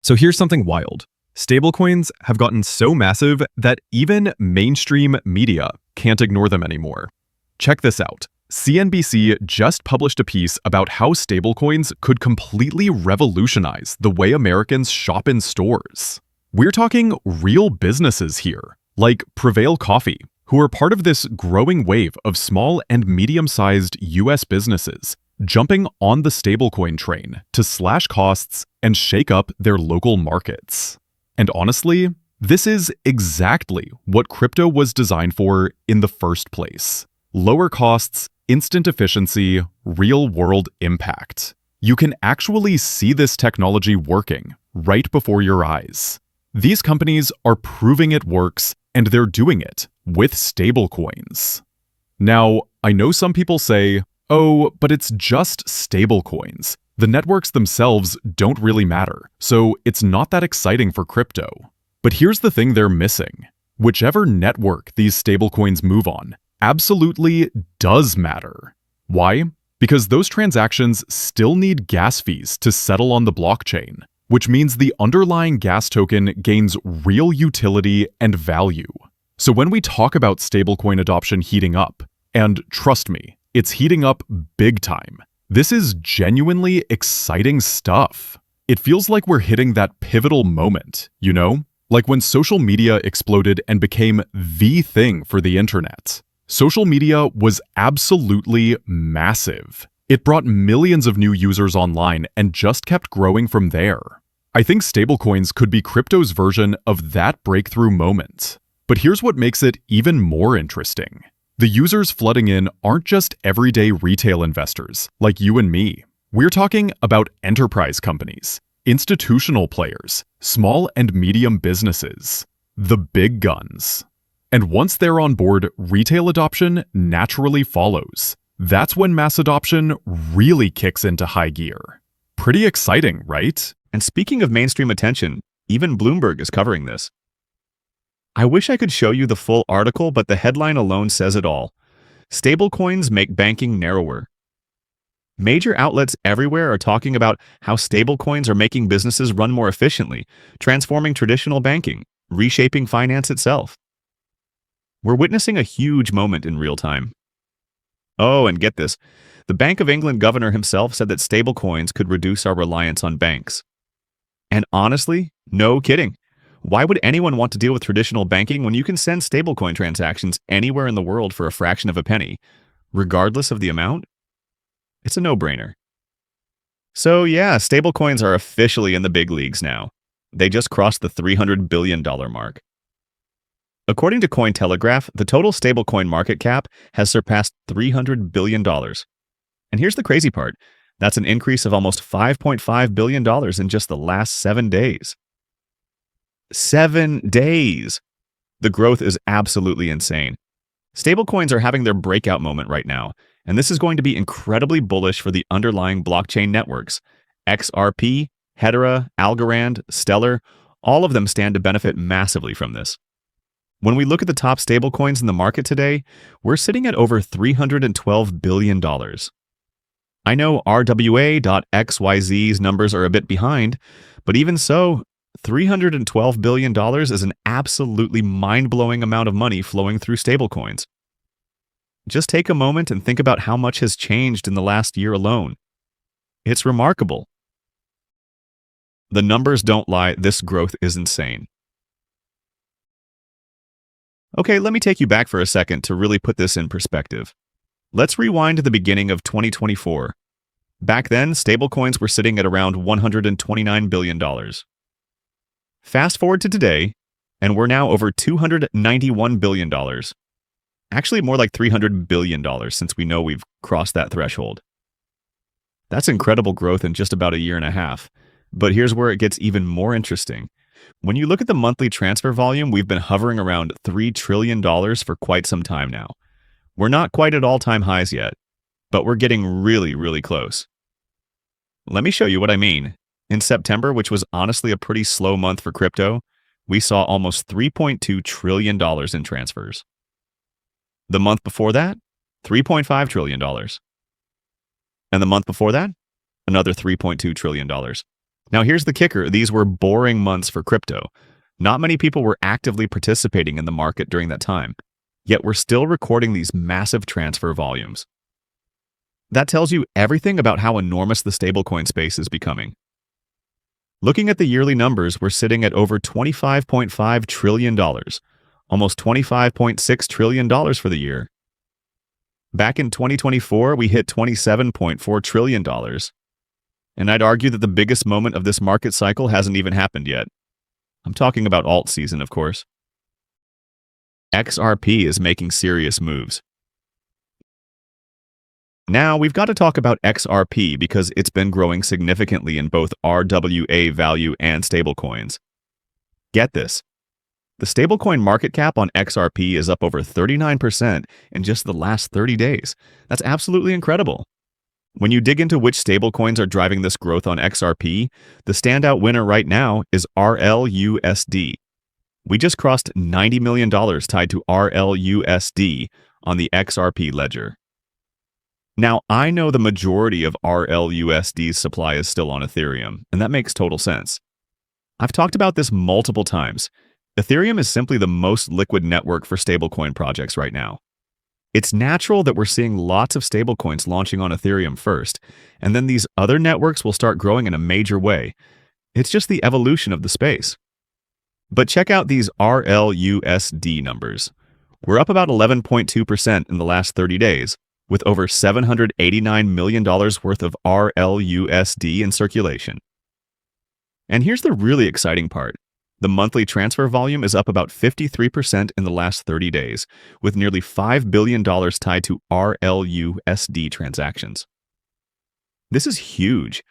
So here's something wild. Stablecoins have gotten so massive that even mainstream media can't ignore them anymore. Check this out. CNBC just published a piece about how stablecoins could completely revolutionize the way Americans shop in stores. We're talking real businesses here, like Prevail Coffee, who are part of this growing wave of small and medium-sized US businesses jumping on the stablecoin train to slash costs and shake up their local markets. And honestly, this is exactly what crypto was designed for in the first place. Lower costs, instant efficiency, real-world impact. You can actually see this technology working right before your eyes. These companies are proving it works, and they're doing it with stablecoins. Now, I know some people say, oh, but it's just stablecoins. The networks themselves don't really matter, so it's not that exciting for crypto. But here's the thing they're missing. Whichever network these stablecoins move on absolutely does matter. Why? Because those transactions still need gas fees to settle on the blockchain, which means the underlying gas token gains real utility and value. So when we talk about stablecoin adoption heating up, and trust me, it's heating up big time, this is genuinely exciting stuff. It feels like we're hitting that pivotal moment, you know? Like when social media exploded and became the thing for the internet. Social media was absolutely massive. It brought millions of new users online and just kept growing from there. I think stablecoins could be crypto's version of that breakthrough moment. But here's what makes it even more interesting. The users flooding in aren't just everyday retail investors like you and me. We're talking about enterprise companies, institutional players, small and medium businesses, the big guns. And once they're on board, retail adoption naturally follows. That's when mass adoption really kicks into high gear. Pretty exciting, right? And speaking of mainstream attention, even Bloomberg is covering this. I wish I could show you the full article, but the headline alone says it all. Stablecoins make banking narrower. Major outlets everywhere are talking about how stablecoins are making businesses run more efficiently, transforming traditional banking, reshaping finance itself. We're witnessing a huge moment in real time. Oh, and get this. The Bank of England governor himself said that stablecoins could reduce our reliance on banks. And honestly, no kidding. Why would anyone want to deal with traditional banking when you can send stablecoin transactions anywhere in the world for a fraction of a penny, regardless of the amount? It's a no-brainer. So yeah, stablecoins are officially in the big leagues now. They just crossed the $300 billion mark. According to Cointelegraph, the total stablecoin market cap has surpassed $300 billion. And here's the crazy part. That's an increase of almost $5.5 billion in just the last 7 days. 7 days! The growth is absolutely insane. Stablecoins are having their breakout moment right now, and this is going to be incredibly bullish for the underlying blockchain networks. XRP, Hedera, Algorand, Stellar, all of them stand to benefit massively from this. When we look at the top stablecoins in the market today, we're sitting at over $312 billion. I know RWA.XYZ's numbers are a bit behind, but even so, $312 billion is an absolutely mind-blowing amount of money flowing through stablecoins. Just take a moment and think about how much has changed in the last year alone. It's remarkable. The numbers don't lie, this growth is insane. Okay, let me take you back for a second to really put this in perspective. Let's rewind to the beginning of 2024. Back then, stablecoins were sitting at around $129 billion. Fast forward to today, and we're now over $291 billion. Actually, more like $300 billion since we know we've crossed that threshold. That's incredible growth in just about a year and a half. But here's where it gets even more interesting. When you look at the monthly transfer volume, we've been hovering around $3 trillion for quite some time now. We're not quite at all-time highs yet, but we're getting really, really close. Let me show you what I mean. In September, which was honestly a pretty slow month for crypto, we saw almost $3.2 trillion in transfers. The month before that, $3.5 trillion. And the month before that, another $3.2 trillion. Now here's the kicker. These were boring months for crypto. Not many people were actively participating in the market during that time, yet we're still recording these massive transfer volumes. That tells you everything about how enormous the stablecoin space is becoming. Looking at the yearly numbers, we're sitting at over $25.5 trillion, almost $25.6 trillion for the year. Back in 2024, we hit $27.4 trillion. And I'd argue that the biggest moment of this market cycle hasn't even happened yet. I'm talking about alt season, of course. XRP is making serious moves. Now, we've got to talk about XRP because it's been growing significantly in both RWA value and stablecoins. Get this. The stablecoin market cap on XRP is up over 39% in just the last 30 days. That's absolutely incredible. When you dig into which stablecoins are driving this growth on XRP, the standout winner right now is RLUSD. We just crossed $90 million tied to RLUSD on the XRP ledger. Now, I know the majority of RLUSD's supply is still on Ethereum, and that makes total sense. I've talked about this multiple times. Ethereum is simply the most liquid network for stablecoin projects right now. It's natural that we're seeing lots of stablecoins launching on Ethereum first, and then these other networks will start growing in a major way. It's just the evolution of the space. But check out these RLUSD numbers. We're up about 11.2% in the last 30 days, with over $789 million worth of RLUSD in circulation. And here's the really exciting part. The monthly transfer volume is up about 53% in the last 30 days, with nearly $5 billion tied to RLUSD transactions. This is huge.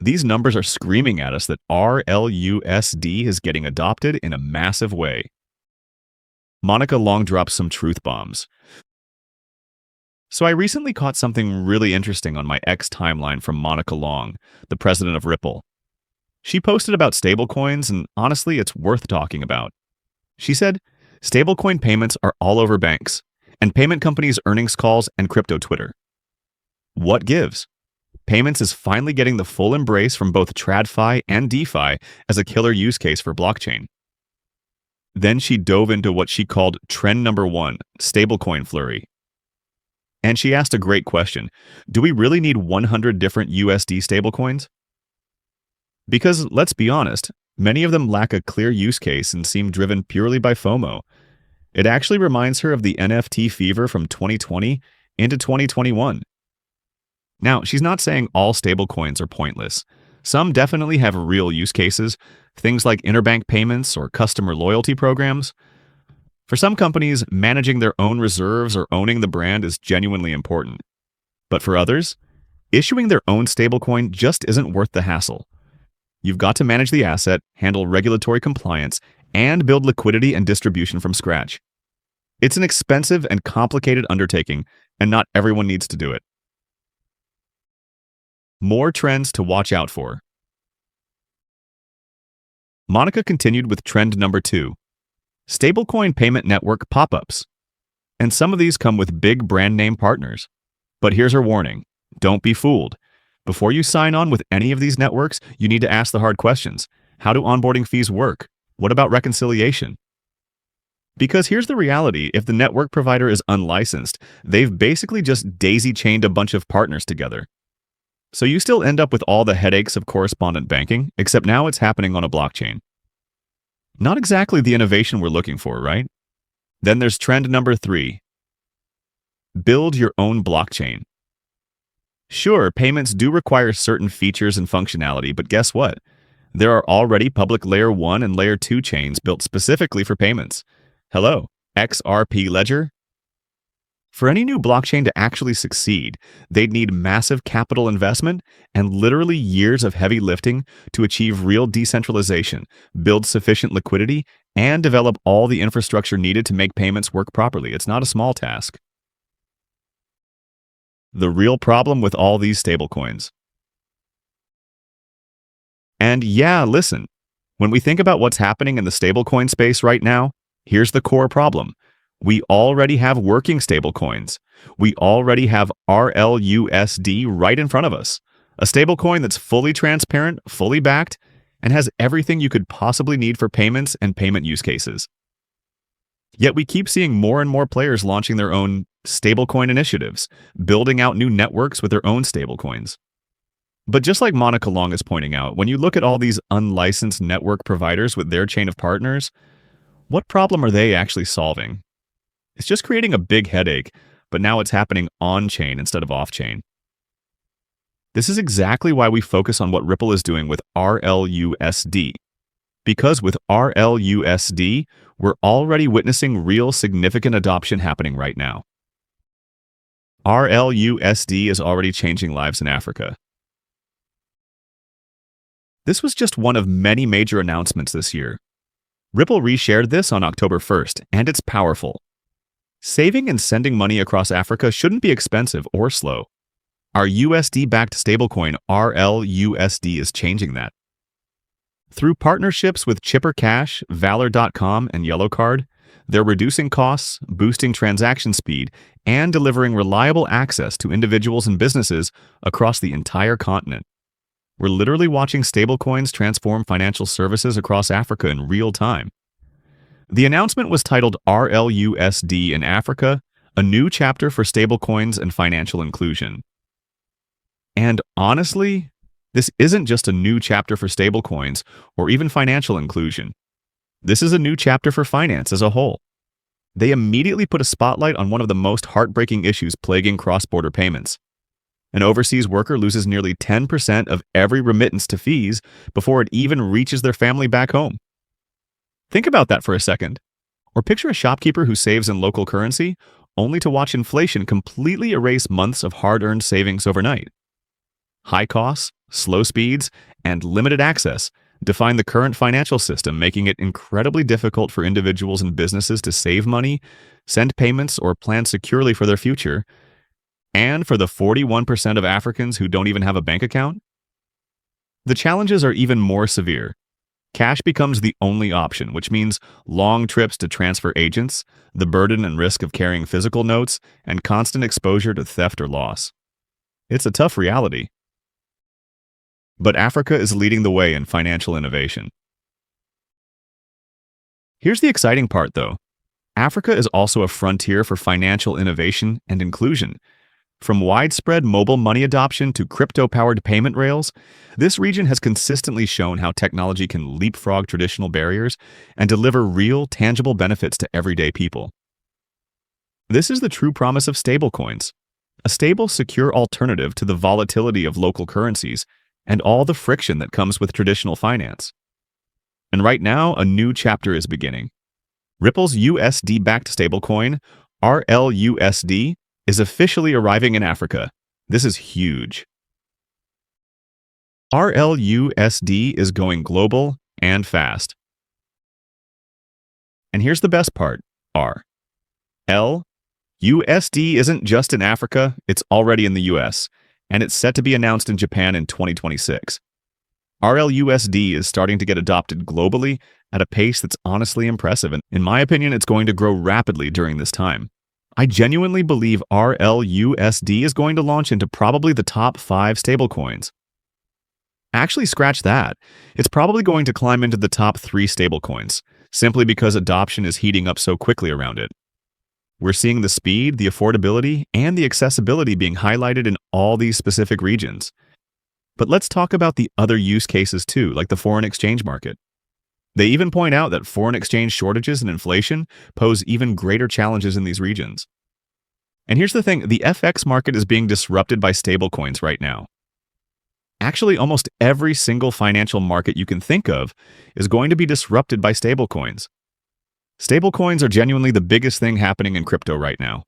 These numbers are screaming at us that RLUSD is getting adopted in a massive way. Monica Long drops some truth bombs. So I recently caught something really interesting on my X timeline from Monica Long, the president of Ripple. She posted about stablecoins, and honestly, it's worth talking about. She said, stablecoin payments are all over banks, and payment companies' earnings calls and crypto Twitter. What gives? Payments is finally getting the full embrace from both TradFi and DeFi as a killer use case for blockchain. Then she dove into what she called trend number 1, stablecoin flurry. And she asked a great question. Do we really need 100 different USD stablecoins? Because, let's be honest, many of them lack a clear use case and seem driven purely by FOMO. It actually reminds her of the NFT fever from 2020 into 2021. Now, she's not saying all stablecoins are pointless. Some definitely have real use cases, things like interbank payments or customer loyalty programs. For some companies, managing their own reserves or owning the brand is genuinely important. But for others, issuing their own stablecoin just isn't worth the hassle. You've got to manage the asset, handle regulatory compliance, and build liquidity and distribution from scratch. It's an expensive and complicated undertaking, and not everyone needs to do it. More trends to watch out for. Monica continued with trend number 2. Stablecoin payment network pop-ups. And some of these come with big brand name partners. But here's her warning. Don't be fooled. Before you sign on with any of these networks, you need to ask the hard questions. How do onboarding fees work? What about reconciliation? Because here's the reality. If the network provider is unlicensed, they've basically just daisy-chained a bunch of partners together. So you still end up with all the headaches of correspondent banking, except now it's happening on a blockchain. Not exactly the innovation we're looking for, right? Then there's trend number 3. Build your own blockchain. Sure, payments do require certain features and functionality, but guess what? There are already public Layer 1 and Layer 2 chains built specifically for payments. Hello, XRP Ledger? For any new blockchain to actually succeed, they'd need massive capital investment and literally years of heavy lifting to achieve real decentralization, build sufficient liquidity, and develop all the infrastructure needed to make payments work properly. It's not a small task. The real problem with all these stablecoins. And yeah, listen, when we think about what's happening in the stablecoin space right now, here's the core problem. We already have working stablecoins. We already have RLUSD right in front of us. A stablecoin that's fully transparent, fully backed, and has everything you could possibly need for payments and payment use cases. Yet we keep seeing more and more players launching their own stablecoin initiatives, building out new networks with their own stablecoins. But just like Monica Long is pointing out, when you look at all these unlicensed network providers with their chain of partners, what problem are they actually solving? It's just creating a big headache, but now it's happening on-chain instead of off-chain. This is exactly why we focus on what Ripple is doing with RLUSD. Because with RLUSD, we're already witnessing real significant adoption happening right now. RLUSD is already changing lives in Africa. This was just one of many major announcements this year. Ripple reshared this on October 1st, and it's powerful. Saving and sending money across Africa shouldn't be expensive or slow. Our USD-backed stablecoin RLUSD is changing that. Through partnerships with Chipper Cash, Valor.com, and Yellowcard, they're reducing costs, boosting transaction speed, and delivering reliable access to individuals and businesses across the entire continent. We're literally watching stablecoins transform financial services across Africa in real time. The announcement was titled RLUSD in Africa, a new chapter for stablecoins and financial inclusion. And honestly, this isn't just a new chapter for stablecoins or even financial inclusion. This is a new chapter for finance as a whole. They immediately put a spotlight on one of the most heartbreaking issues plaguing cross-border payments. An overseas worker loses nearly 10% of every remittance to fees before it even reaches their family back home. Think about that for a second. Or picture a shopkeeper who saves in local currency, only to watch inflation completely erase months of hard-earned savings overnight. High costs, slow speeds, and limited access define the current financial system, making it incredibly difficult for individuals and businesses to save money, send payments, or plan securely for their future. And for the 41% of Africans who don't even have a bank account, the challenges are even more severe. Cash becomes the only option, which means long trips to transfer agents, the burden and risk of carrying physical notes, and constant exposure to theft or loss. It's a tough reality. But Africa is leading the way in financial innovation. Here's the exciting part, though. Africa is also a frontier for financial innovation and inclusion. From widespread mobile money adoption to crypto-powered payment rails, this region has consistently shown how technology can leapfrog traditional barriers and deliver real, tangible benefits to everyday people. This is the true promise of stablecoins, a stable, secure alternative to the volatility of local currencies and all the friction that comes with traditional finance. And right now, a new chapter is beginning. Ripple's USD-backed stablecoin, RLUSD, is officially arriving in Africa. This is huge. RLUSD is going global and fast. And here's the best part, RLUSD isn't just in Africa, it's already in the US, and it's set to be announced in Japan in 2026. RLUSD is starting to get adopted globally at a pace that's honestly impressive, and in my opinion, it's going to grow rapidly during this time. I genuinely believe RLUSD is going to launch into probably the top 5 stablecoins. Actually, scratch that. It's probably going to climb into the top 3 stablecoins, simply because adoption is heating up so quickly around it. We're seeing the speed, the affordability, and the accessibility being highlighted in all these specific regions. But let's talk about the other use cases too, like the foreign exchange market. They even point out that foreign exchange shortages and inflation pose even greater challenges in these regions. And here's the thing, the FX market is being disrupted by stablecoins right now. Actually, almost every single financial market you can think of is going to be disrupted by stablecoins. Stablecoins are genuinely the biggest thing happening in crypto right now.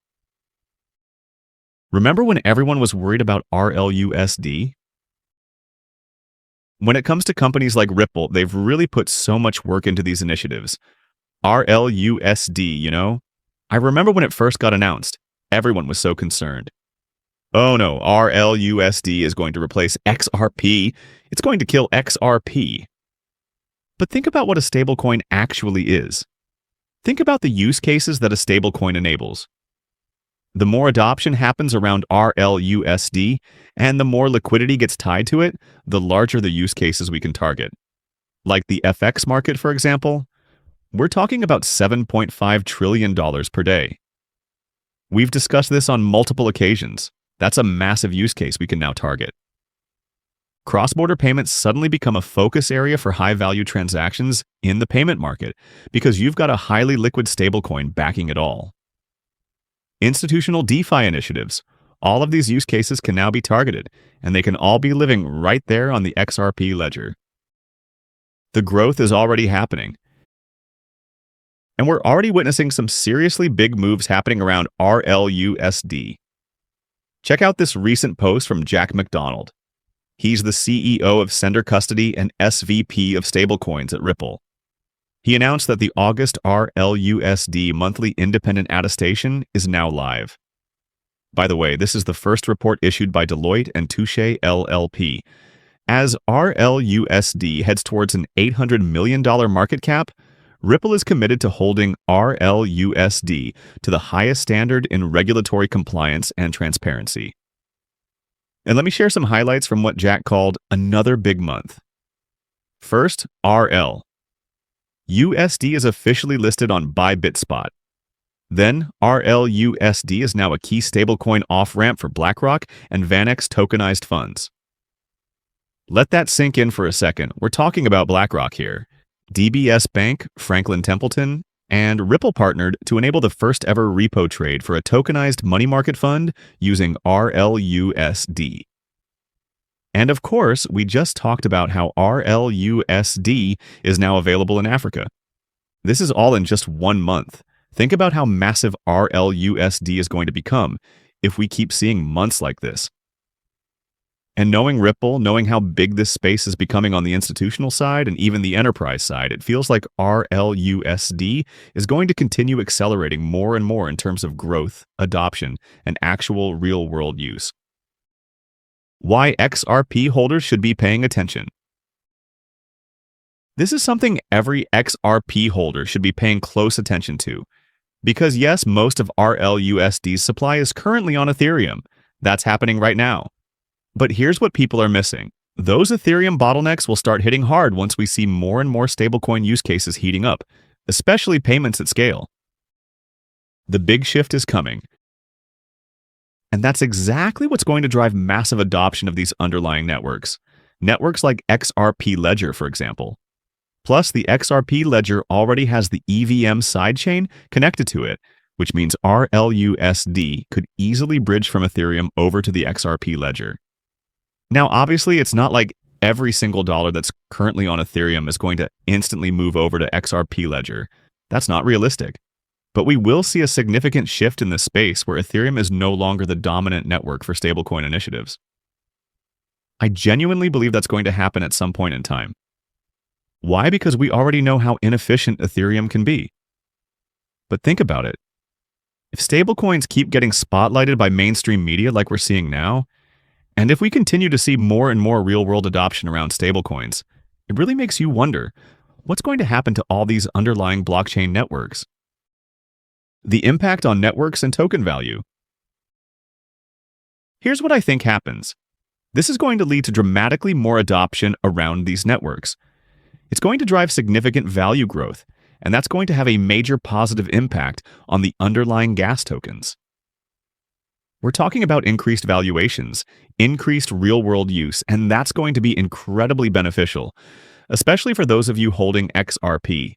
Remember when everyone was worried about RLUSD? When it comes to companies like Ripple, they've really put so much work into these initiatives. RLUSD, you know? I remember when it first got announced, everyone was so concerned. Oh no, RLUSD is going to replace XRP. It's going to kill XRP. But think about what a stablecoin actually is. Think about the use cases that a stablecoin enables. The more adoption happens around RLUSD, and the more liquidity gets tied to it, the larger the use cases we can target. Like the FX market, for example, we're talking about $7.5 trillion per day. We've discussed this on multiple occasions. That's a massive use case we can now target. Cross-border payments suddenly become a focus area for high-value transactions in the payment market because you've got a highly liquid stablecoin backing it all. Institutional DeFi initiatives. All of these use cases can now be targeted, and they can all be living right there on the XRP ledger. The growth is already happening, and we're already witnessing some seriously big moves happening around RLUSD. Check out this recent post from Jack McDonald. He's the CEO of Sender Custody and SVP of Stablecoins at Ripple. He announced that the August RLUSD monthly independent attestation is now live. By the way, this is the first report issued by Deloitte and Touche LLP. As RLUSD heads towards an $800 million market cap, Ripple is committed to holding RLUSD to the highest standard in regulatory compliance and transparency. And let me share some highlights from what Jack called another big month. First, RL. USD is officially listed on ByBitSpot. Then, RLUSD is now a key stablecoin off-ramp for BlackRock and VanEck tokenized funds. Let that sink in for a second. We're talking about BlackRock here. DBS Bank, Franklin Templeton, and Ripple partnered to enable the first ever repo trade for a tokenized money market fund using RLUSD. And of course, we just talked about how RLUSD is now available in Africa. This is all in just 1 month. Think about how massive RLUSD is going to become if we keep seeing months like this. And knowing Ripple, knowing how big this space is becoming on the institutional side and even the enterprise side, it feels like RLUSD is going to continue accelerating more and more in terms of growth, adoption, and actual real-world use. Why XRP holders should be paying attention. This is something every XRP holder should be paying close attention to. Because yes, most of RLUSD's supply is currently on Ethereum. That's happening right now. But here's what people are missing. Those Ethereum bottlenecks will start hitting hard once we see more and more stablecoin use cases heating up, especially payments at scale. The big shift is coming. And that's exactly what's going to drive massive adoption of these underlying networks. Networks like XRP Ledger, for example. Plus, the XRP Ledger already has the EVM sidechain connected to it, which means RLUSD could easily bridge from Ethereum over to the XRP Ledger. Now, obviously, it's not like every single dollar that's currently on Ethereum is going to instantly move over to XRP Ledger. That's not realistic. But we will see a significant shift in the space where Ethereum is no longer the dominant network for stablecoin initiatives. I genuinely believe that's going to happen at some point in time. Why? Because we already know how inefficient Ethereum can be. But think about it. If stablecoins keep getting spotlighted by mainstream media like we're seeing now, and if we continue to see more and more real-world adoption around stablecoins, it really makes you wonder, what's going to happen to all these underlying blockchain networks? The impact on networks and token value. Here's what I think happens. This is going to lead to dramatically more adoption around these networks. It's going to drive significant value growth, and that's going to have a major positive impact on the underlying gas tokens. We're talking about increased valuations, increased real-world use, and that's going to be incredibly beneficial, especially for those of you holding XRP.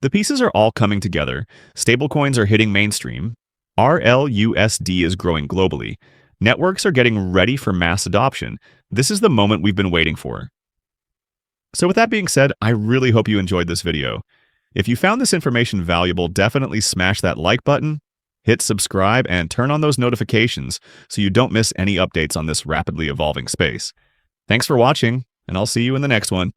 The pieces are all coming together. Stablecoins are hitting mainstream. RLUSD is growing globally. Networks are getting ready for mass adoption. This is the moment we've been waiting for. So with that being said, I really hope you enjoyed this video. If you found this information valuable, definitely smash that like button, hit subscribe, and turn on those notifications so you don't miss any updates on this rapidly evolving space. Thanks for watching, and I'll see you in the next one.